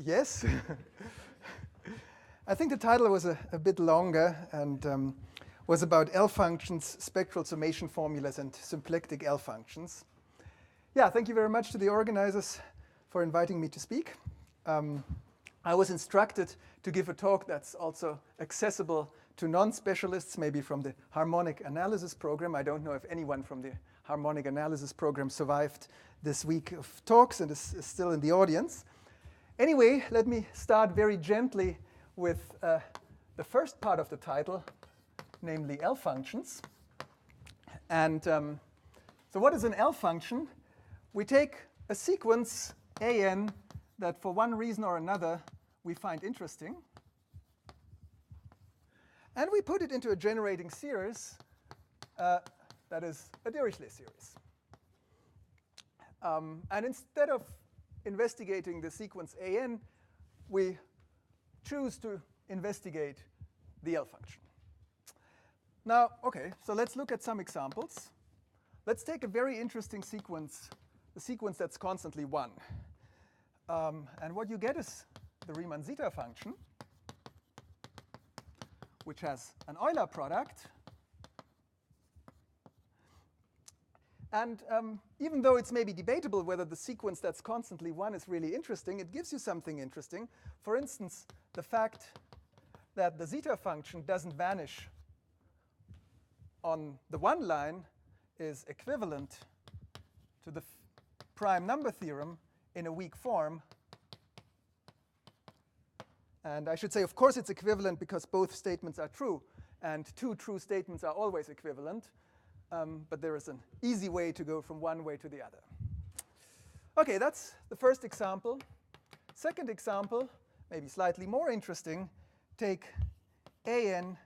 Yes. I think the title was a bit longer and was about L functions, spectral summation formulas, and symplectic L functions. Yeah, thank you very much to the organizers for inviting me to speak. I was instructed to give a talk that's also accessible to non-specialists, maybe from the harmonic analysis program. I don't know if anyone from the harmonic analysis program survived this week of talks and is still in the audience. Anyway, let me start very gently with the first part of the title, namely L functions. And so what is an L function? We take a sequence an that for one reason or another we find interesting, and we put it into a generating series that is a Dirichlet series. And instead of investigating the sequence an, we choose to investigate the L function. Now, OK, so let's look at some examples. Let's take a very interesting sequence, the sequence that's constantly 1. And what you get is the Riemann zeta function, which has an Euler product. And even though it's maybe debatable whether the sequence that's constantly 1 is really interesting, it gives you something interesting. For instance, the fact that the zeta function doesn't vanish on the 1 line is equivalent to the prime number theorem in a weak form. And I should say, of course, it's equivalent because both statements are true. And two true statements are always equivalent. But there is an easy way to go from one way to the other. OK, that's the first example. Second example, maybe slightly more interesting. Take an,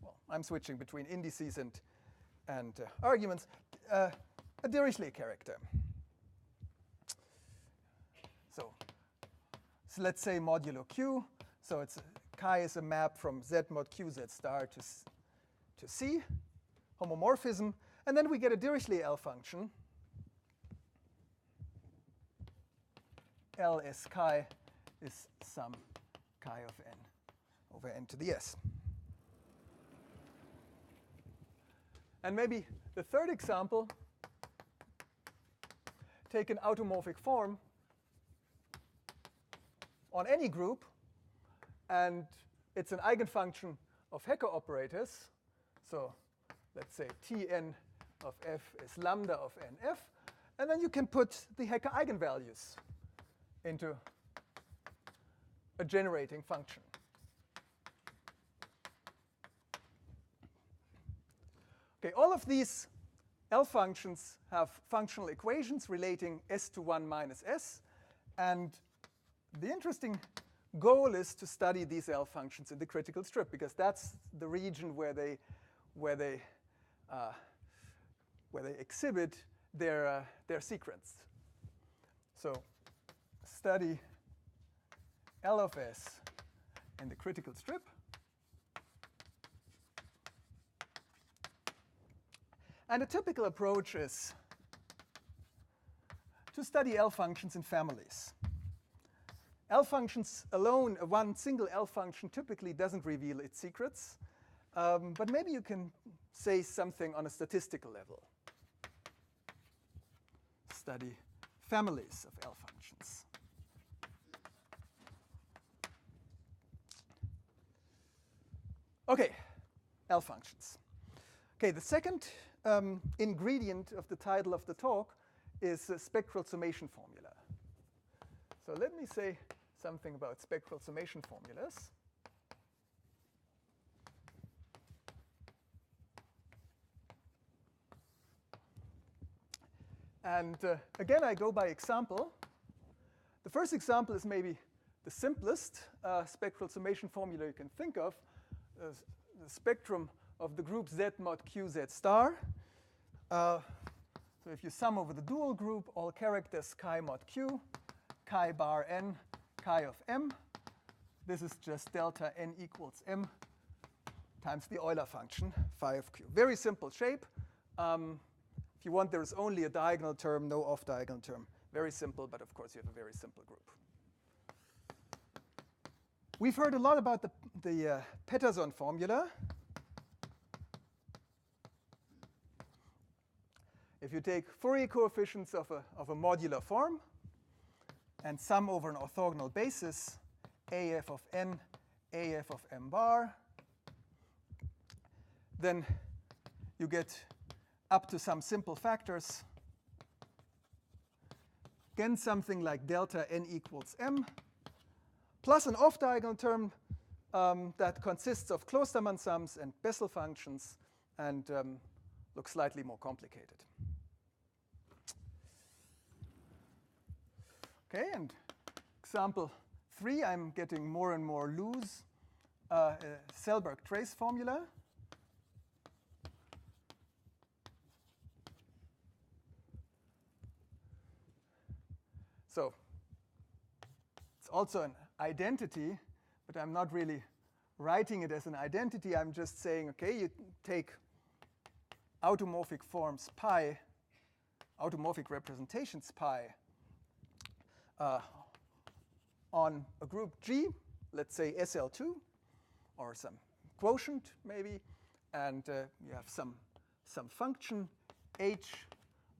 well, I'm switching between indices and arguments, a Dirichlet character. So let's say modulo q. So it's chi is a map from z mod q z star to C, homomorphism. And then we get a Dirichlet L function. L s chi is some chi of n over n to the s. And maybe the third example, take an automorphic form on any group, and it's an eigenfunction of Hecke operators. So let's say Tn of f is lambda of nf. And then you can put the Hecke eigenvalues into a generating function. OK, all of these L functions have functional equations relating s to 1 minus s. And the interesting goal is to study these L functions in the critical strip, because that's the region where they exhibit their sequence. So study L of s in the critical strip. And a typical approach is to study L functions in families. L functions alone, one single L function typically doesn't reveal its secrets. But maybe you can say something on a statistical level. Study families of L functions. OK, L functions. OK, the second ingredient of the title of the talk is a spectral summation formula. So let me say something about spectral summation formulas. And again, I go by example. The first example is maybe the simplest spectral summation formula you can think of, the spectrum of the group Z mod Q Z star. So if you sum over the dual group, all characters chi mod Q, chi bar n, chi of m, this is just delta n equals m times the Euler function, phi of q. Very simple shape. If you want, there is only a diagonal term, no off-diagonal term. Very simple, but of course you have a very simple group. We've heard a lot about the Peterson formula. If you take Fourier coefficients of a modular form and sum over an orthogonal basis, AF of n, AF of m bar, then you get up to some simple factors. Again, something like delta n equals m, plus an off-diagonal term that consists of Klosterman sums and Bessel functions and looks slightly more complicated. Okay, and example 3, I'm getting more and more loose Selberg trace formula. So it's also an identity, but I'm not really writing it as an identity. I'm just saying, okay, you take automorphic forms pi, automorphic representations pi, on a group G, let's say SL2, or some quotient maybe, and you have some function h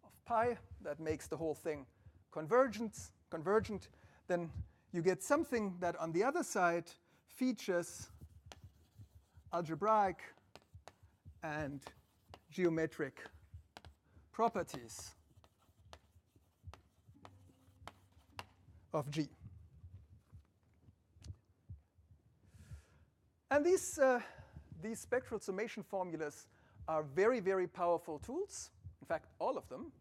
of pi that makes the whole thing convergent, then you get something that on the other side features algebraic and geometric properties of G. And these spectral summation formulas are very, very powerful tools. In fact, all of them.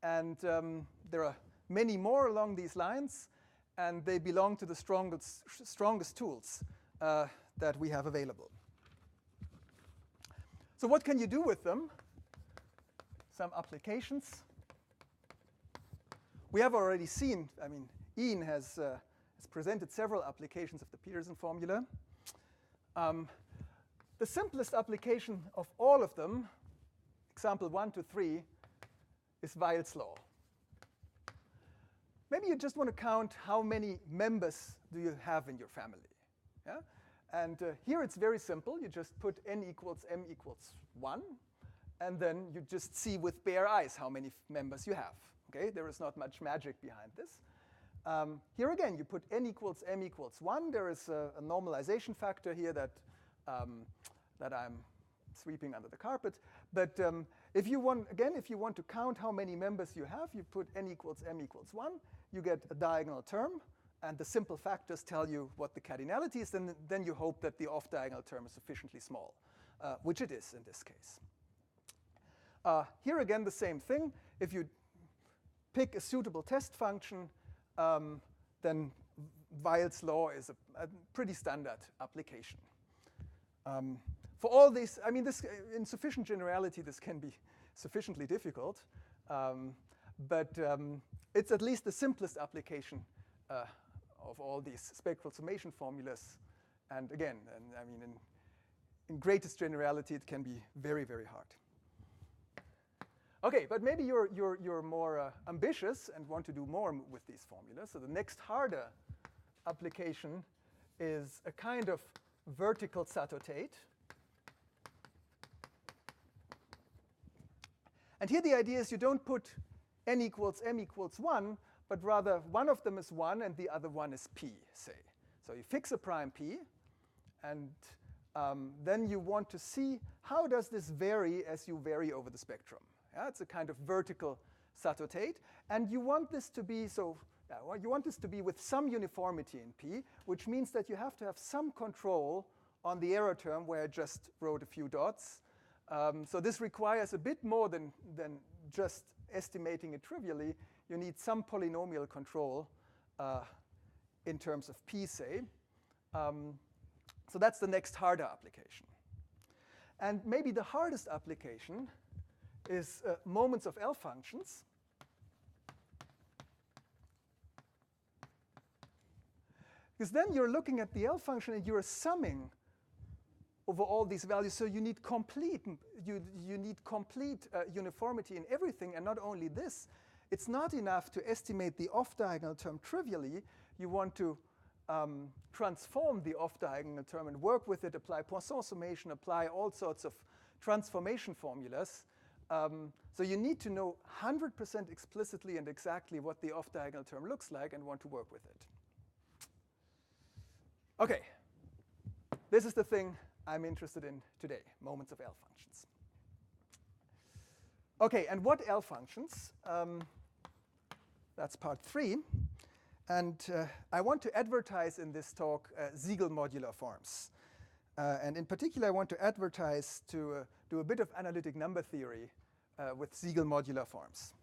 And there are many more along these lines, and they belong to the strongest tools that we have available. So what can you do with them? Some applications. We have already seen, I mean, Ian has presented several applications of the Peterson formula. The simplest application of all of them, example 1 to 3, is Weil's law. Maybe you just want to count how many members do you have in your family. Yeah? And here it's very simple. You just put n equals m equals 1, and then you just see with bare eyes how many members you have. Okay? There is not much magic behind this. Here again, you put n equals m equals 1. There is a normalization factor here that I'm sweeping under the carpet. But if you want to count how many members you have, you put n equals m equals 1. You get a diagonal term, and the simple factors tell you what the cardinality is. Then you hope that the off-diagonal term is sufficiently small, which it is in this case. Here again, the same thing. If you pick a suitable test function, then Weil's law is a pretty standard application. For all these, I mean, this, in sufficient generality, this can be sufficiently difficult. But it's at least the simplest application of all these spectral summation formulas. And again, I mean, in greatest generality, it can be very, very hard. OK, but maybe you're more ambitious and want to do more with these formulas. So the next harder application is a kind of vertical satotate. And here the idea is you don't put n equals m equals 1, but rather one of them is 1 and the other one is p, say. So you fix a prime p, and then you want to see how does this vary as you vary over the spectrum. Yeah, it's a kind of vertical satotate, and you want this to be you want this to be with some uniformity in p, which means that you have to have some control on the error term where I just wrote a few dots. So this requires a bit more than just estimating it trivially. You need some polynomial control in terms of p, say. So that's the next harder application. And maybe the hardest application is moments of L functions. Because then you're looking at the L function and you're summing over all these values. So you need complete uniformity in everything. And not only this, it's not enough to estimate the off-diagonal term trivially. You want to transform the off-diagonal term and work with it, apply Poisson summation, apply all sorts of transformation formulas. So you need to know 100% explicitly and exactly what the off-diagonal term looks like and want to work with it. OK, this is the thing I'm interested in today, moments of L functions. OK, and what L functions? That's part 3. And I want to advertise in this talk Siegel modular forms. And in particular, I want to advertise to do a bit of analytic number theory with Siegel modular forms.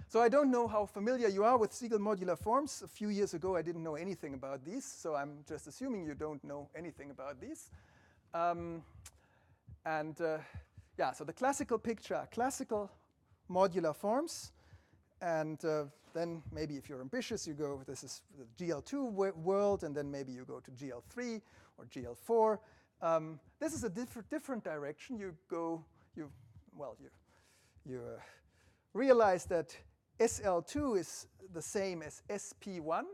So I don't know how familiar you are with Siegel modular forms. A few years ago, I didn't know anything about these. So I'm just assuming you don't know anything about these. Yeah, so the classical picture, classical modular forms. And then maybe if you're ambitious, you go, this is the GL2 world, and then maybe you go to GL3 or GL4. This is a different direction. You go, you realize that SL2 is the same as SP1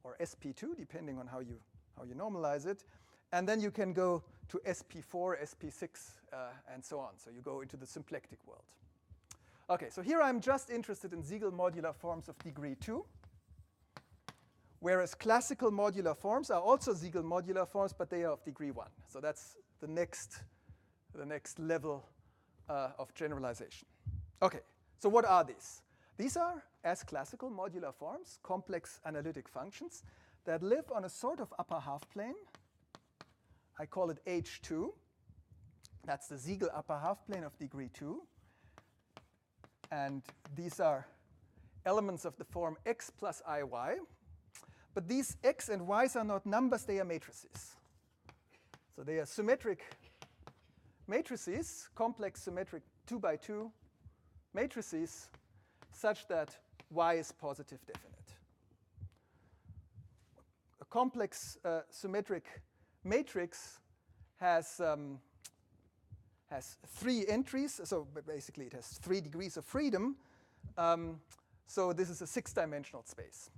or SP2, depending on how you normalize it. And then you can go to SP4, SP6, and so on. So you go into the symplectic world. OK, so here I'm just interested in Siegel modular forms of degree 2, whereas classical modular forms are also Siegel modular forms, but they are of degree 1. So that's the next level of generalization. OK, so what are these? These are, as classical modular forms, complex analytic functions that live on a sort of upper half plane. I call it H2. That's the Siegel upper half plane of degree 2. And these are elements of the form x plus iy. But these x and y's are not numbers, they are matrices. So they are symmetric matrices, complex symmetric 2 by 2 matrices, such that y is positive definite. A complex symmetric matrix has 3 entries. So basically, it has 3 degrees of freedom. So this is a 6-dimensional space,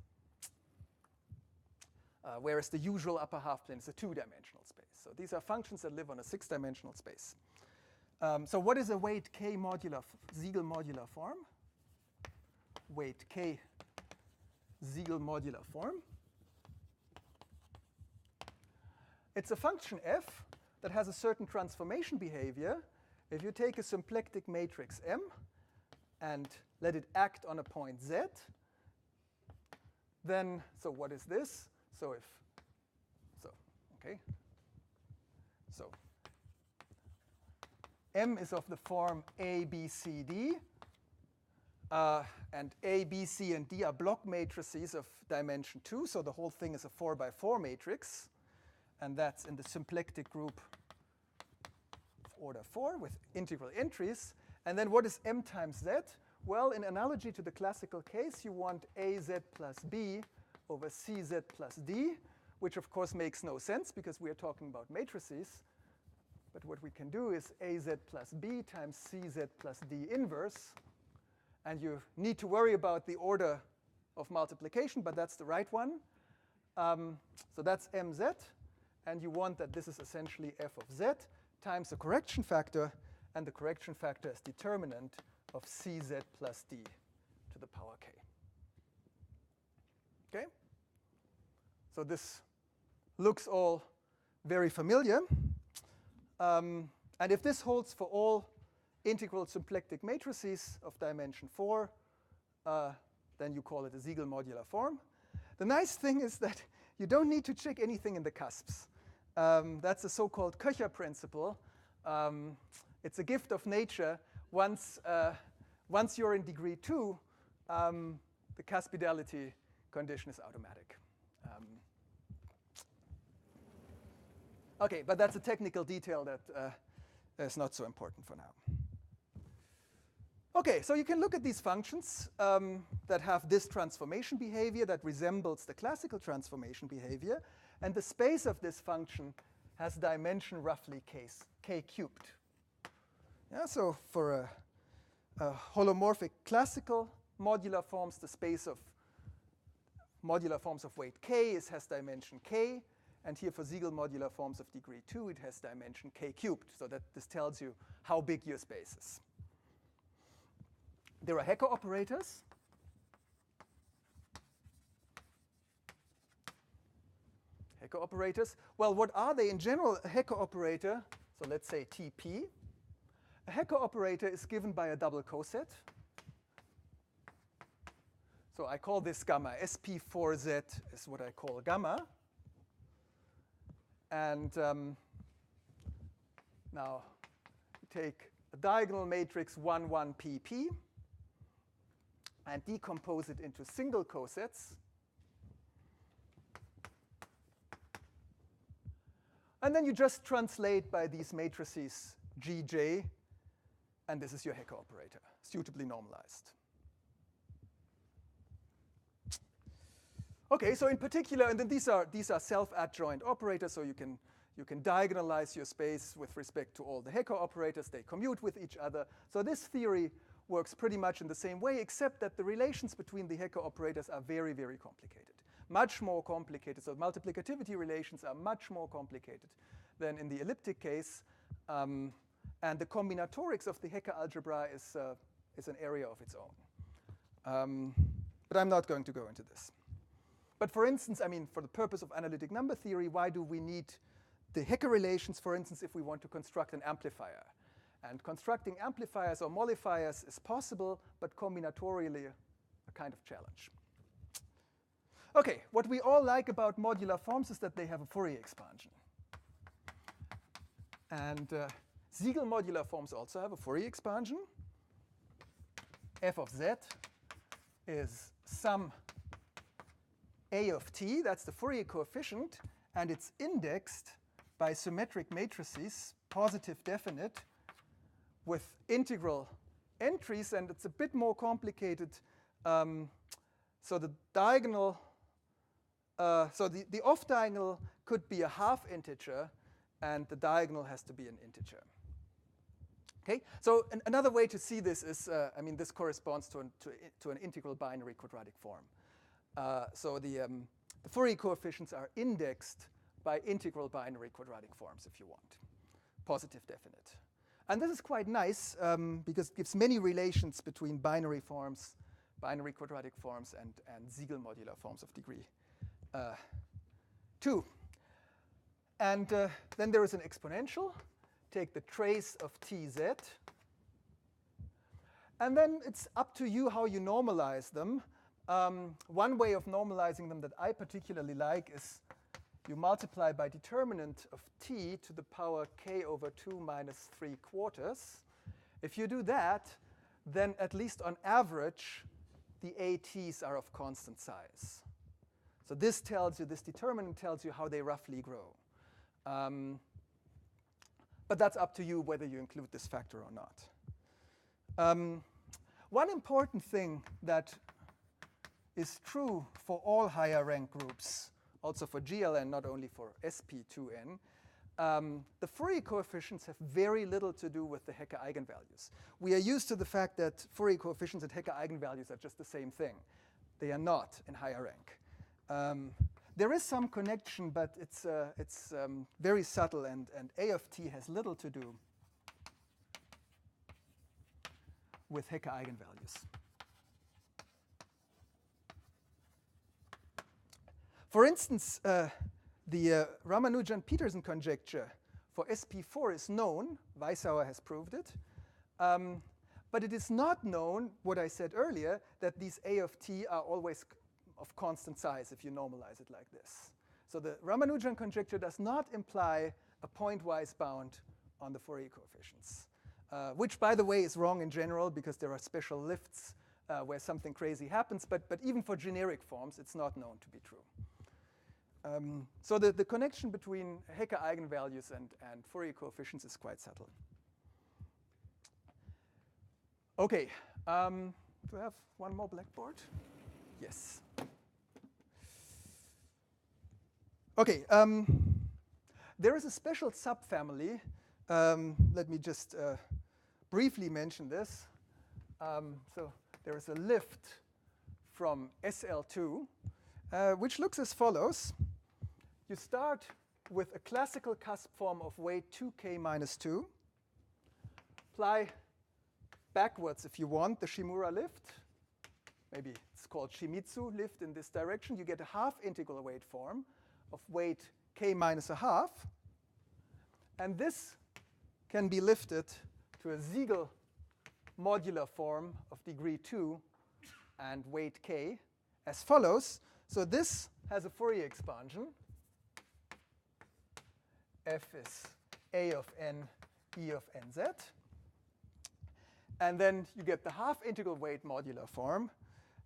whereas the usual upper half plane is a 2-dimensional space. So these are functions that live on a 6-dimensional space. So what is a weight k modular Siegel modular form? Weight k Siegel modular form. It's a function f that has a certain transformation behavior. If you take a symplectic matrix M and let it act on a point z, then, so what is this? So M is of the form A, B, C, D. And A, B, C, and D are block matrices of dimension 2. So the whole thing is a 4 by 4 matrix. And that's in the symplectic group of order 4 with integral entries. And then what is M times Z? Well, in analogy to the classical case, you want AZ plus B over CZ plus D, which of course makes no sense because we are talking about matrices. But what we can do is AZ plus B times CZ plus D inverse. And you need to worry about the order of multiplication, but that's the right one. So that's MZ. And you want that this is essentially f of z times the correction factor. And the correction factor is determinant of cz plus d to the power k. OK? So this looks all very familiar. And if this holds for all integral symplectic matrices of dimension 4, then you call it a Siegel modular form. The nice thing is that you don't need to check anything in the cusps. That's the so-called Köcher principle. It's a gift of nature. Once you're in degree 2, the cuspidality condition is automatic. OK, but that's a technical detail that is not so important for now. OK, so you can look at these functions that have this transformation behavior that resembles the classical transformation behavior. And the space of this function has dimension roughly k cubed. Yeah, so for holomorphic classical modular forms, the space of modular forms of weight k has dimension k. And here for Siegel modular forms of degree 2, it has dimension k cubed. So that this tells you how big your space is. There are Hecker operators. Hecker operators. Well, what are they? In general, a Hecker operator, so let's say TP. A Hecker operator is given by a double coset. So I call this gamma. SP4Z is what I call gamma. And now you take a diagonal matrix 1, 1, PP and decompose it into single cosets. And then you just translate by these matrices Gj, and this is your Hecker operator, suitably normalized. Okay, so in particular, and then these are self-adjoint operators, so you can diagonalize your space with respect to all the Hecker operators. They commute with each other. So this theory works pretty much in the same way, except that the relations between the Hecker operators are very, very complicated. Much more complicated. So multiplicativity relations are much more complicated than in the elliptic case. And the combinatorics of the Hecker algebra is an area of its own. But I'm not going to go into this. But for instance, I mean, for the purpose of analytic number theory, why do we need the Hecker relations, for instance, if we want to construct an amplifier? And constructing amplifiers or mollifiers is possible, but combinatorially a kind of challenge. OK, what we all like about modular forms is that they have a Fourier expansion. And Siegel modular forms also have a Fourier expansion. F of z is sum A of t, that's the Fourier coefficient, and it's indexed by symmetric matrices, positive definite, with integral entries, and it's a bit more complicated. So the diagonal, so the off diagonal could be a half integer, and the diagonal has to be an integer. Okay, so another way to see this is, I mean, this corresponds to an integral binary quadratic form. So the Fourier coefficients are indexed by integral binary quadratic forms, if you want, positive definite. And this is quite nice because it gives many relations between binary forms, binary quadratic forms, and Siegel modular forms of degree 2. And then there is an exponential. Take the trace of tz. And then it's up to you how you normalize them. One way of normalizing them that I particularly like is you multiply by determinant of t to the power k over 2 minus 3/4. If you do that, then at least on average, the ATs are of constant size. So this tells you, this determinant tells you how they roughly grow. But that's up to you whether you include this factor or not. One important thing that is true for all higher rank groups, also for GLN, not only for SP2N, the Fourier coefficients have very little to do with the Hecker eigenvalues. We are used to the fact that Fourier coefficients and Hecker eigenvalues are just the same thing. They are not in higher rank. There is some connection, but it's very subtle, and A of t has little to do with Hecker eigenvalues. For instance, the Ramanujan-Petersen conjecture for SP4 is known. Weishauer has proved it. But it is not known, what I said earlier, that these A of t are always of constant size if you normalize it like this. So the Ramanujan conjecture does not imply a pointwise bound on the Fourier coefficients, which, by the way, is wrong in general because there are special lifts where something crazy happens. But even for generic forms, it's not known to be true. So the connection between Hecker eigenvalues and Fourier coefficients is quite subtle. OK, do I have one more blackboard? Yes. OK, there is a special subfamily. Let me just briefly mention this. So there is a lift from SL2, which looks as follows. You start with a classical cusp form of weight 2k minus 2. Apply backwards, if you want, the Shimura lift. Maybe it's called Shimizu lift in this direction. You get a half integral weight form of weight k minus a half. And this can be lifted to a Siegel modular form of degree 2 and weight k as follows. So this has a Fourier expansion. F is A of n, E of nz. And then you get the half integral weight modular form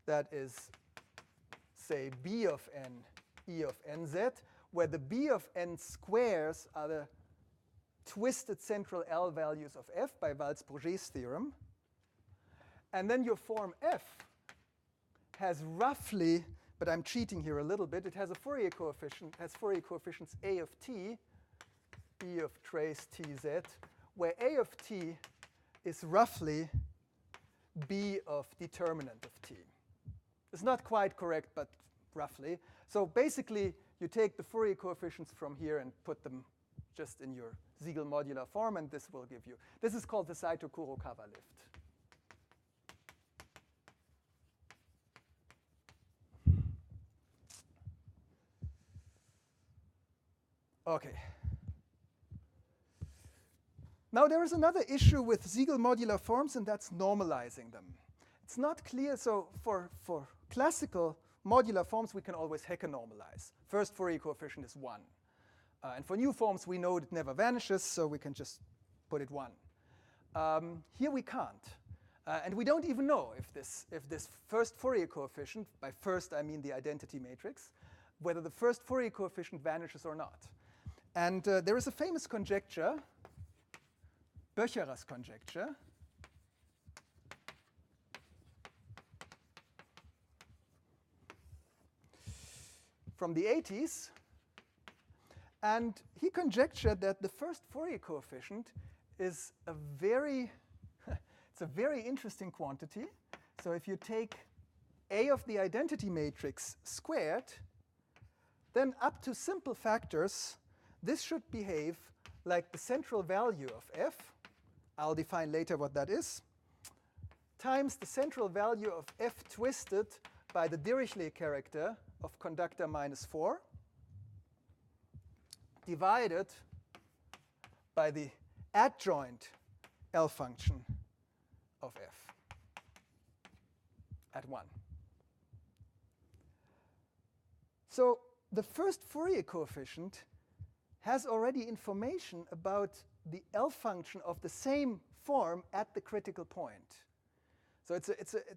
that is, say, B of n, E of nz, where the B of n squares are the twisted central L values of f by Waals-Bourget's theorem. And then your form f has roughly, but I'm cheating here a little bit, it has a Fourier coefficient, has Fourier coefficients A of t, E of trace tz, where A of t is roughly B of determinant of t. It's not quite correct, but roughly. So basically, you take the Fourier coefficients from here and put them just in your Siegel modular form, and this will give you. This is called the Saito-Kurokawa lift. OK. Now, there is another issue with Siegel modular forms, and that's normalizing them. It's not clear. So for classical modular forms, we can always Hecke normalize. First Fourier coefficient is 1. And for new forms, we know it never vanishes, so we can just put it 1. Here we can't. And we don't even know if this first Fourier coefficient, by first I mean the identity matrix, whether the first Fourier coefficient vanishes or not. And there is a famous conjecture, Böcher's conjecture, from the 80s. And he conjectured that the first Fourier coefficient is a very, it's a very interesting quantity. So if you take A of the identity matrix squared, then up to simple factors, this should behave like the central value of f. I'll define later what that is, times the central value of f twisted by the Dirichlet character of conductor minus 4, divided by the adjoint L function of f at 1. So the first Fourier coefficient has already information about the L function of the same form at the critical point. So it's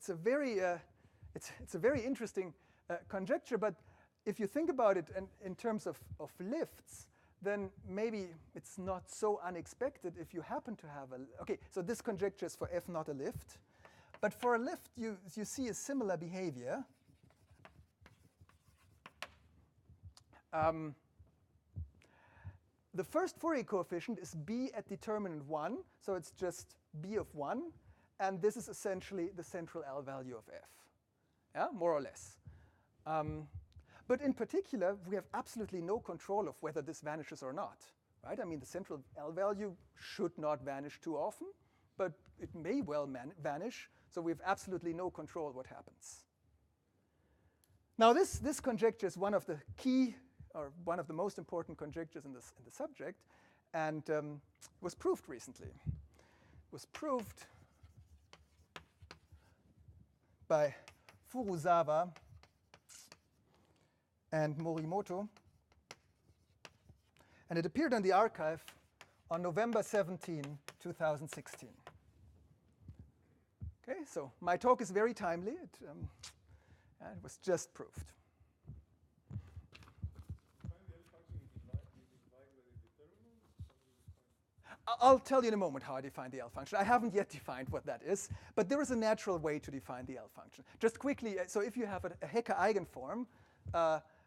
a very interesting conjecture. But if you think about it in terms of lifts, then maybe it's not so unexpected if you happen to have a. OK, so this conjecture is for f not a lift. But for a lift, you see a similar behavior. The first Fourier coefficient is b at determinant 1. So it's just b of 1. And this is essentially the central L value of f, yeah, more or less. But in particular, we have absolutely no control of whether this vanishes or not. Right? I mean, the central L value should not vanish too often, but it may well vanish. So we have absolutely no control what happens. Now, this conjecture is one of the key, or one of the most important conjectures in the subject, and was proved recently. It was proved by Furuzawa and Morimoto. And it appeared in the archive on November 17, 2016. OK, so my talk is very timely. It was just proved. I'll tell you in a moment how I define the L function. I haven't yet defined what that is, but there is a natural way to define the L function. Just quickly, so if you have a Hecke eigenform,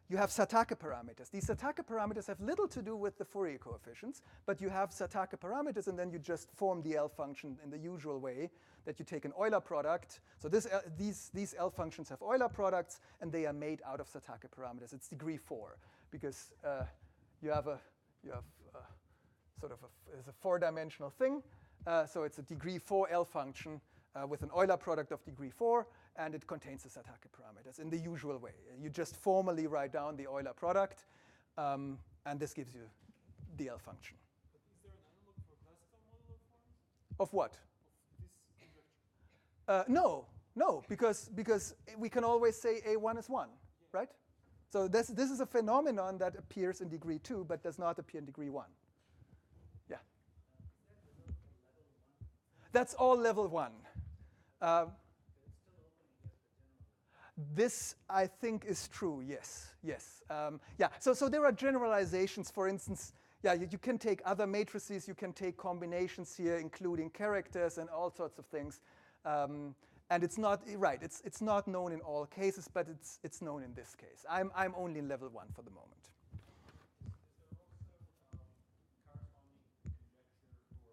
you have Satake parameters. These Satake parameters have little to do with the Fourier coefficients, but you have Satake parameters, and then you just form the L function in the usual way, that you take an Euler product. So these L functions have Euler products, and they are made out of Satake parameters. It's degree 4, because you have sort of it's a 4-dimensional thing. So it's a degree 4 L function with an Euler product of degree 4, and it contains the Satake parameters in the usual way. You just formally write down the Euler product, and this gives you the L function. But is there an analog for classical modular forms? Of what? Of this conjecture? No, because we can always say A1 is 1, right? So this is a phenomenon that appears in degree 2, but does not appear in degree 1. Yeah. That's all level 1. This, I think, is true, yes. Yeah, so there are generalizations. For instance, yeah, you can take other matrices, you can take combinations here, including characters and all sorts of things. And it's not, right, it's not known in all cases, but it's known in this case. I'm only in level 1 for the moment. Is there also corresponding conjecture for generic SP4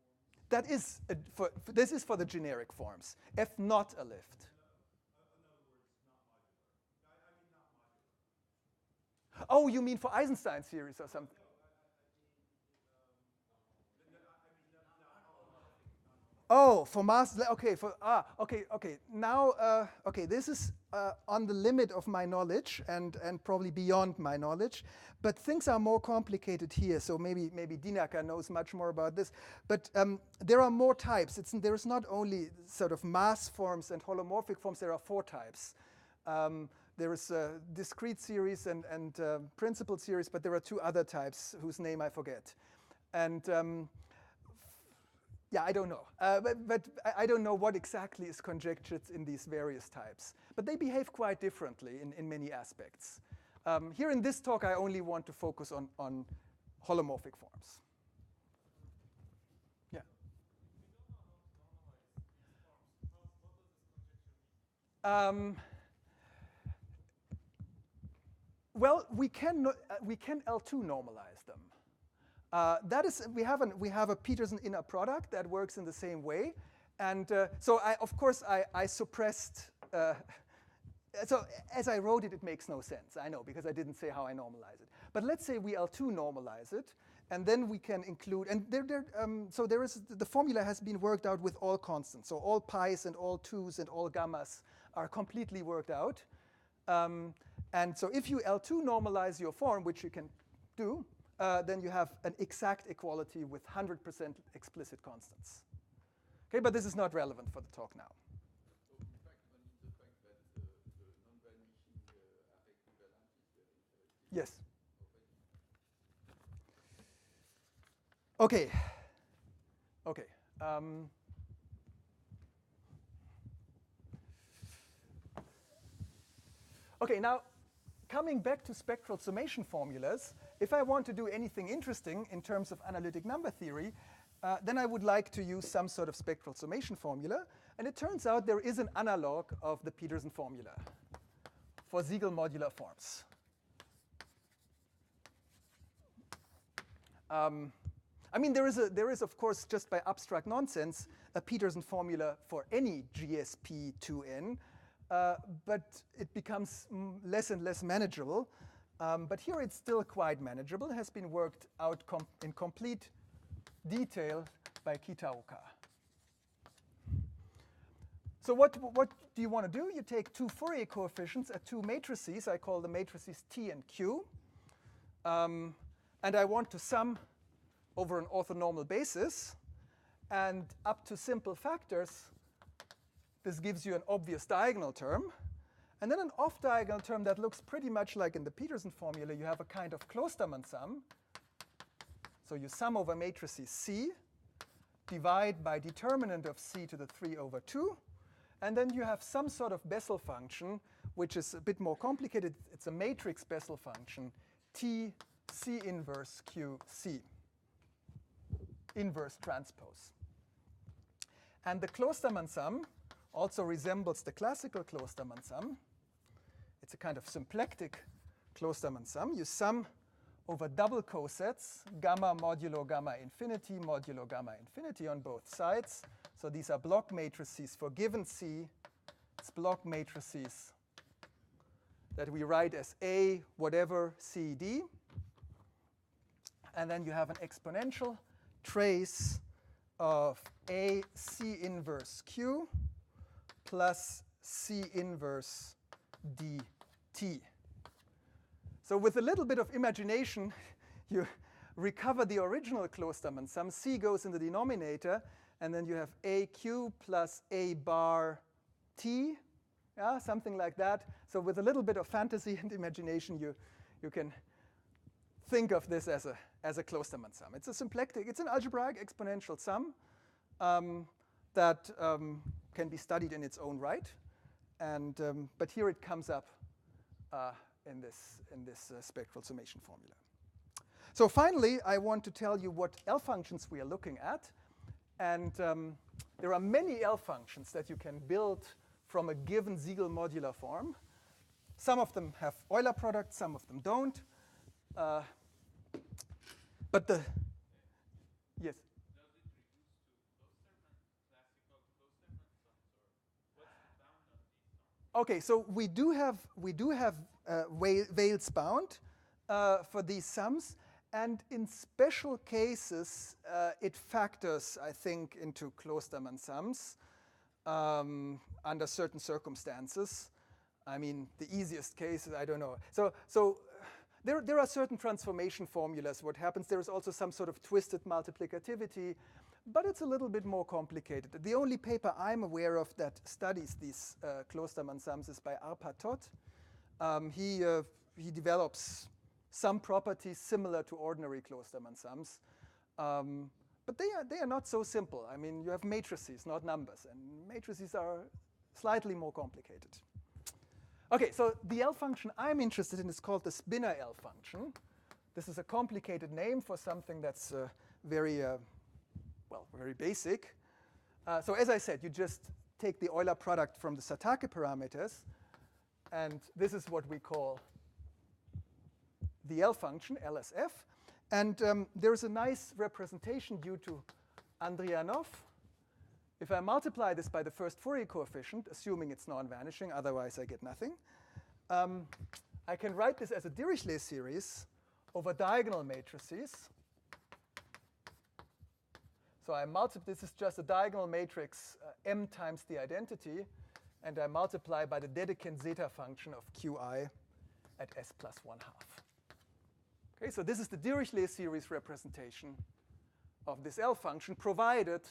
forms? That is, this is for the generic forms, F not a lift. In other words, not modular. I mean not modular. Oh, you mean for Eisenstein series or something? Oh, for mass, okay, okay. Now, okay, this is on the limit of my knowledge and probably beyond my knowledge, but things are more complicated here. So maybe Dinaka knows much more about this. But there are more types. There is not only sort of mass forms and holomorphic forms. There are 4 types. There is a discrete series and principal series, but there are 2 other types whose name I forget. And yeah, I don't know. But I don't know what exactly is conjectured in these various types. But they behave quite differently in many aspects. Here in this talk, I only want to focus on holomorphic forms. Yeah. We don't know how to normalize these forms. What does this conjecture mean? Well, we can L2 normalize them. That is, we have a Peterson inner product that works in the same way, and so of course I suppressed. So as I wrote it, it makes no sense. I know, because I didn't say how I normalize it. But let's say we L2 normalize it, and then we can include. And so there is the formula has been worked out with all constants. So all pi's and all 2's and all gammas are completely worked out. And so if you L2 normalize your form, which you can do. Then you have an exact equality with 100% explicit constants. Okay, but this is not relevant for the talk now. So in fact, only the fact that the non-vanishing are equivalent is very interesting. Yes. Okay. Okay, now coming back to spectral summation formulas, if I want to do anything interesting in terms of analytic number theory, then I would like to use some sort of spectral summation formula. And it turns out there is an analog of the Peterson formula for Siegel modular forms. I mean, there is, of course, just by abstract nonsense, a Peterson formula for any GSP2n, but it becomes less and less manageable. But here it's still quite manageable. It has been worked out in complete detail by Kitaoka. So what do you want to do? You take 2 Fourier coefficients at 2 matrices. I call the matrices T and Q. And I want to sum over an orthonormal basis. And up to simple factors, this gives you an obvious diagonal term. And then an off-diagonal term that looks pretty much like in the Peterson formula. You have a kind of Klostermann sum. So you sum over matrices C, divide by determinant of C to the 3 over 2. And then you have some sort of Bessel function, which is a bit more complicated. It's a matrix Bessel function, T C inverse Q C, inverse transpose. And the Klostermann sum also resembles the classical Klostermann sum. it's a kind of symplectic Klostermann sum. You sum over double cosets, gamma modulo gamma infinity on both sides. So these are block matrices for given C. It's block matrices that we write as A whatever CD. And then you have an exponential trace of A C inverse Q plus C inverse dt. So with a little bit of imagination, you recover the original Klostermann sum. C goes in the denominator, and then you have AQ plus A bar T, yeah, something like that. So with a little bit of fantasy and imagination, you can think of this as a Klostermann sum. It's a symplectic, it's an algebraic exponential sum that can be studied in its own right. And but here it comes up in this spectral summation formula. So finally, I want to tell you what L functions we are looking at. And there are many L functions that you can build from a given Siegel modular form. Some of them have Euler products, some of them don't. But the, yes? Does it reduce to Klostermann, classical Klostermann sums, or what's the bound on these sums? OK, so we do have Wales bound for these sums. And in special cases, it factors, I think, into Klostermann sums under certain circumstances. I mean, the easiest case, I don't know. So there are certain transformation formulas. What happens, there is also some sort of twisted multiplicativity. But it's a little bit more complicated. The only paper I'm aware of that studies these Klostermann sums is by Arpad Todd. He develops some properties similar to ordinary Klostermann sums. But they are not so simple. I mean, you have matrices, not numbers. And matrices are slightly more complicated. OK, so the L function I'm interested in is called the spinor L function. This is a complicated name for something that's very basic. So as I said, you just take the Euler product from the Satake parameters. And this is what we call the L function, LSF. And there's a nice representation due to Andrianov. If I multiply this by the first Fourier coefficient, assuming it's non-vanishing, otherwise I get nothing, I can write this as a Dirichlet series over diagonal matrices. So this is just a diagonal matrix M times the identity. And I multiply by the Dedekind zeta function of Qi at S plus 1/2. Okay, so this is the Dirichlet series representation of this L function, provided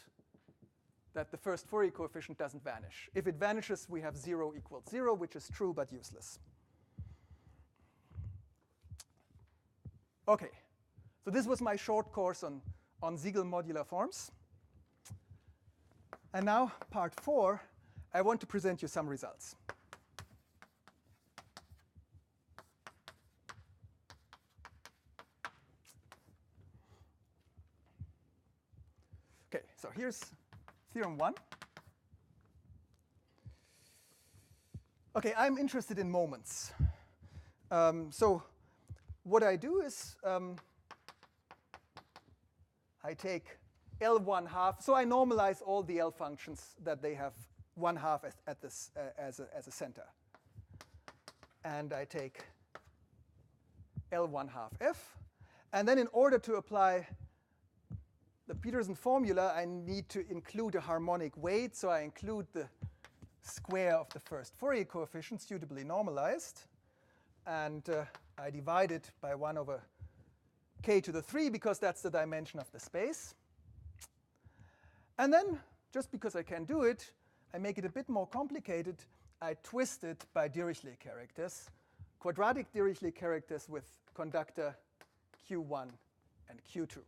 that the first Fourier coefficient doesn't vanish. If it vanishes, we have 0 equals 0, which is true but useless. OK, so this was my short course on Siegel modular forms. And now, part 4, I want to present you some results. OK, so here's theorem 1. OK, I'm interested in moments. So what I do is I take L1/2. So I normalize all the L functions that they have 1/2 at this, as a center. And I take L1/2f. And then in order to apply the Petersen formula, I need to include a harmonic weight. So I include the square of the first Fourier coefficient, suitably normalized. And I divide it by 1 over k to the 3, because that's the dimension of the space. And then, just because I can do it, I make it a bit more complicated. I twist it by Dirichlet characters, quadratic Dirichlet characters with conductor Q1 and Q2,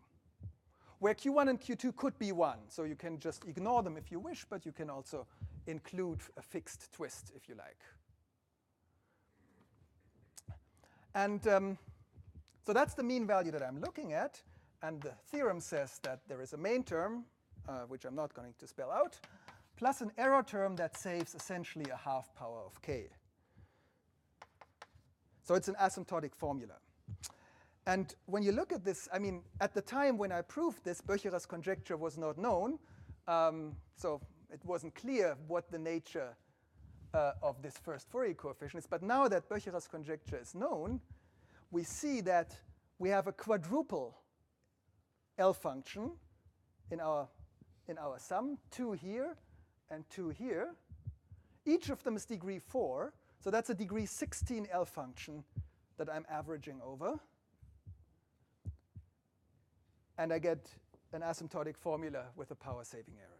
where Q1 and Q2 could be 1. So you can just ignore them if you wish, but you can also include a fixed twist if you like. And so that's the mean value that I'm looking at. And the theorem says that there is a main term, which I'm not going to spell out, plus an error term that saves essentially a 1/2 power of k. So it's an asymptotic formula. And when you look at this, I mean, at the time when I proved this, Böchere's conjecture was not known. So it wasn't clear what the nature of this first Fourier coefficient is. But now that Böchere's conjecture is known, we see that we have a quadruple L function in our sum, 2 here and 2 here. Each of them is degree 4. So that's a degree 16 L function that I'm averaging over. And I get an asymptotic formula with a power-saving error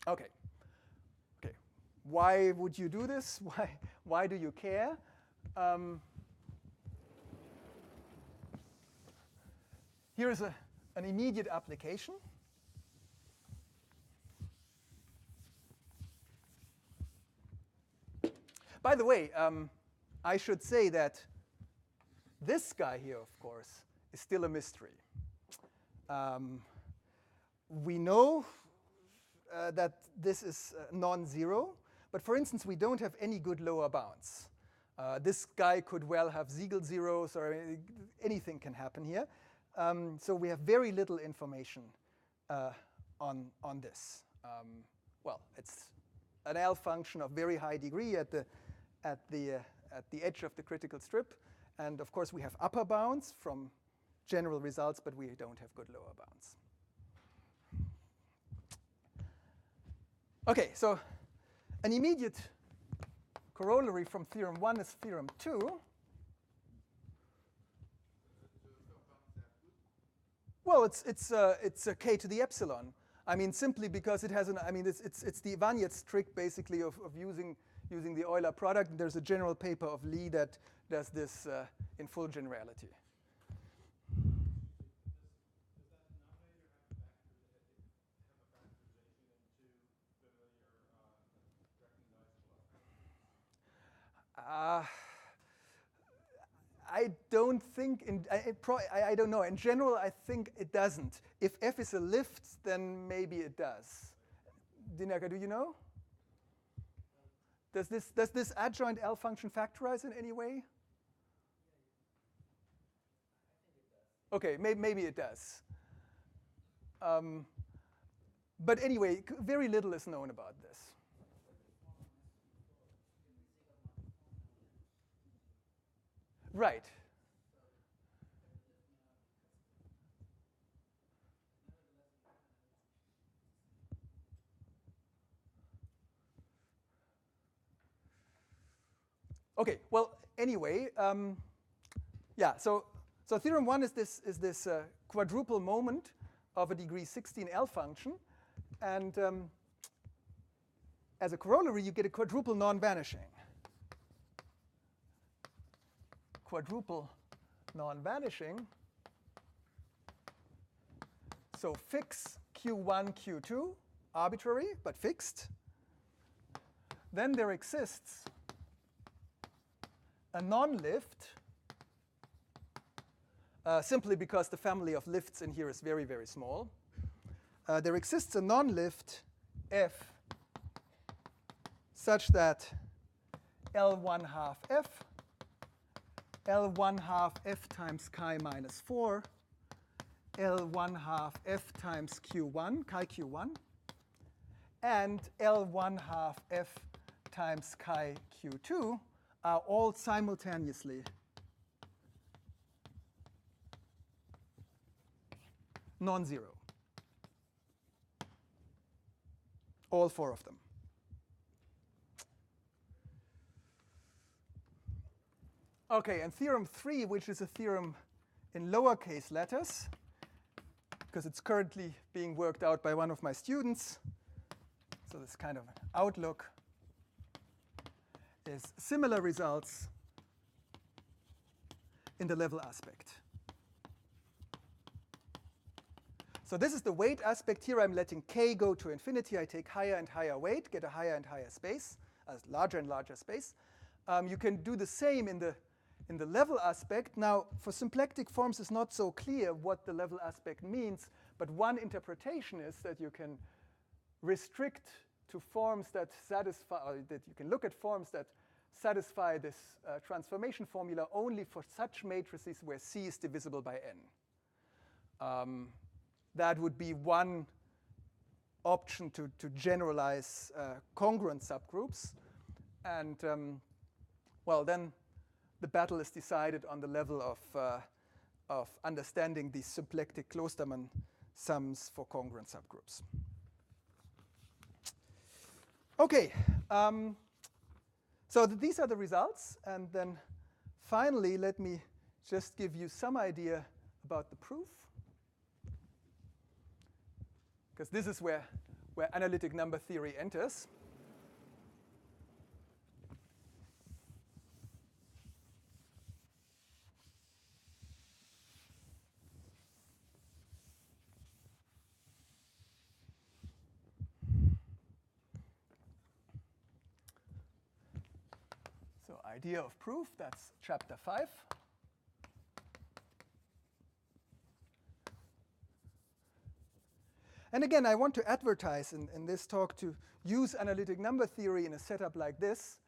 term. OK. OK. Why would you do this? Why do you care? Here is an immediate application. By the way, I should say that this guy here, of course, is still a mystery. We know that this is non-zero. But for instance, we don't have any good lower bounds. This guy could well have Siegel zeros, or anything can happen here. So we have very little information on this. Well, it's an L function of very high degree at the edge of the critical strip. And of course, we have upper bounds from general results, but we don't have good lower bounds. OK, so an immediate corollary from theorem 1 is theorem 2. Well, it's a k to the epsilon. I mean, simply because it has an. I mean, it's the Ivanets trick basically of using the Euler product. And there's a general paper of Lee that does this in full generality. I don't think, I don't know. In general, I think it doesn't. If f is a lift, then maybe it does. Dinaka, do you know? Does this adjoint L function factorize in any way? OK, maybe it does. But anyway, very little is known about this. Right. OK, well, anyway, yeah, so theorem 1 is this quadruple moment of a degree 16 L function. And as a corollary, you get a quadruple non-vanishing. Quadruple non-vanishing. So fix Q1, Q2, arbitrary, but fixed. Then there exists a non-lift, simply because the family of lifts in here is very, very small. There exists a non-lift f such that L1 half f, L1 half f times chi minus 4, L1 half f times Q1, chi Q1, and L1 half f times chi Q2 are all simultaneously non-zero. All 4 of them. OK, and theorem 3, which is a theorem in lowercase letters, because it's currently being worked out by one of my students. So this kind of outlook is similar results in the level aspect. So this is the weight aspect. Here I'm letting k go to infinity. I take higher and higher weight, get a higher and higher space, a larger and larger space. You can do the same in the level aspect. Now, for symplectic forms, it's not so clear what the level aspect means. But one interpretation is that you can restrict to forms that satisfy, or that you can look at forms that satisfy this transformation formula only for such matrices where C is divisible by n. That would be one option to generalize congruent subgroups. And well, then the battle is decided on the level of understanding these symplectic Klosterman sums for congruent subgroups. OK, so these are the results. And then finally, let me just give you some idea about the proof, because this is where analytic number theory enters. So idea of proof, that's chapter 5. And again, I want to advertise in this talk to use analytic number theory in a setup like this.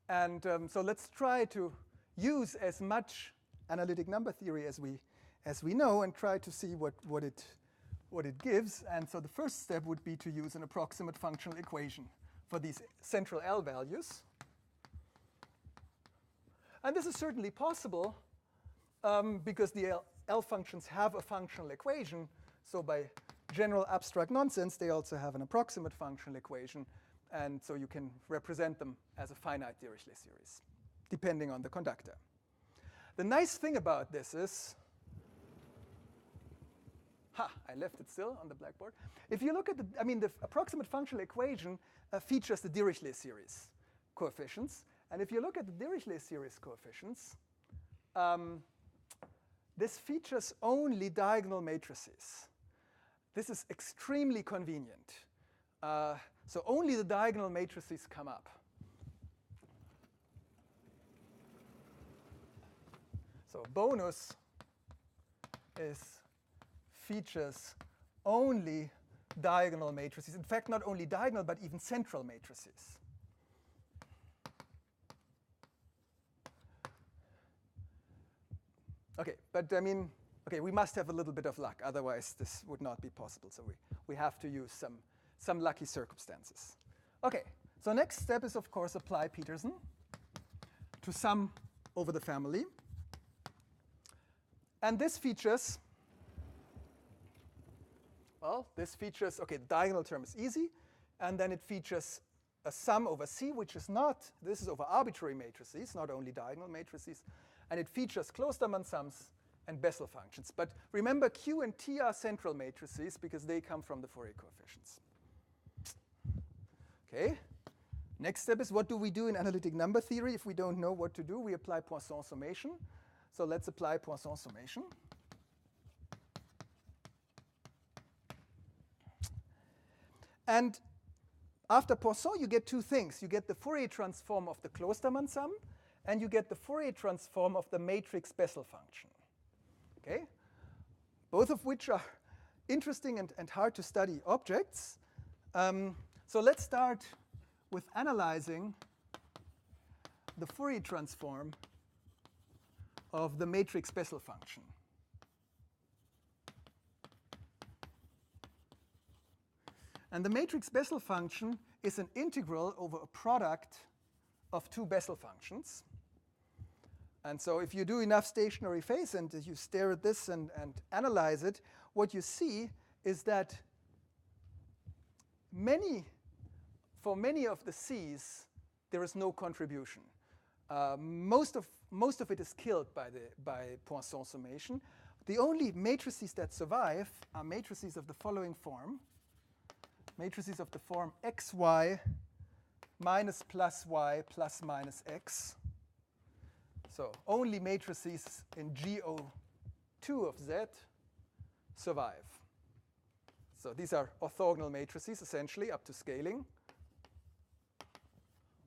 And so let's try to use as much analytic number theory as we know and try to see what it gives. And so the first step would be to use an approximate functional equation for these central L values. And this is certainly possible because the L functions have a functional equation. So by general abstract nonsense, they also have an approximate functional equation. And so you can represent them as a finite Dirichlet series, depending on the conductor. The nice thing about this is, I left it still on the blackboard. If you look at the approximate functional equation features the Dirichlet series coefficients. And if you look at the Dirichlet series coefficients, this features only diagonal matrices. This is extremely convenient. So only the diagonal matrices come up. So bonus features only diagonal matrices. In fact, not only diagonal, but even central matrices. OK, but we must have a little bit of luck. Otherwise, this would not be possible. So we have to use some lucky circumstances. OK, so next step is, of course, apply Peterson to sum over the family. And this features, OK, the diagonal term is easy. And then it features a sum over C, which is not, this is over arbitrary matrices, not only diagonal matrices. And it features Klosterman sums and Bessel functions. But remember, Q and T are central matrices because they come from the Fourier coefficients. OK. Next step is, what do we do in analytic number theory? If we don't know what to do, we apply Poisson summation. So let's apply Poisson summation. And after Poisson, you get two things. You get the Fourier transform of the Klosterman sum, and you get the Fourier transform of the matrix Bessel function. Okay? Both of which are interesting and hard to study objects. So let's start with analyzing the Fourier transform of the matrix Bessel function. And the matrix Bessel function is an integral over a product of two Bessel functions. And so if you do enough stationary phase and you stare at this and analyze it, what you see is that for many of the C's, there is no contribution. Most of it is killed by Poisson summation. The only matrices that survive are matrices of the following form. Matrices of the form xy minus plus y plus minus x. So only matrices in GO2 of Z survive. So these are orthogonal matrices, essentially, up to scaling.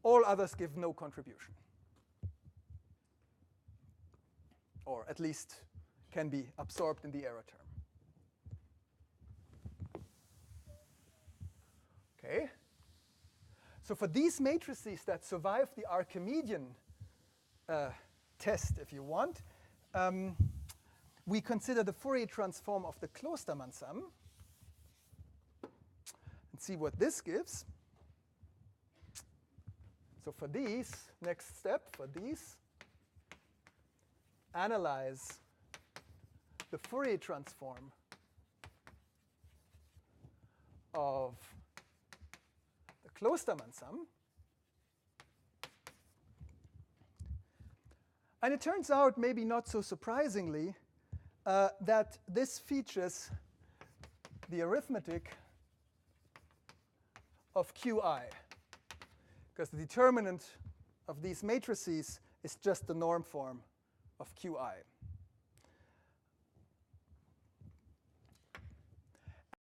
All others give no contribution, or at least can be absorbed in the error term. OK. So for these matrices that survive the Archimedean test, if you want, we consider the Fourier transform of the Klostermann sum and see what this gives. So for these, next step, for these, analyze the Fourier transform of the Klostermann sum. And it turns out, maybe not so surprisingly, that this features the arithmetic of Qi, because the determinant of these matrices is just the norm form of Qi.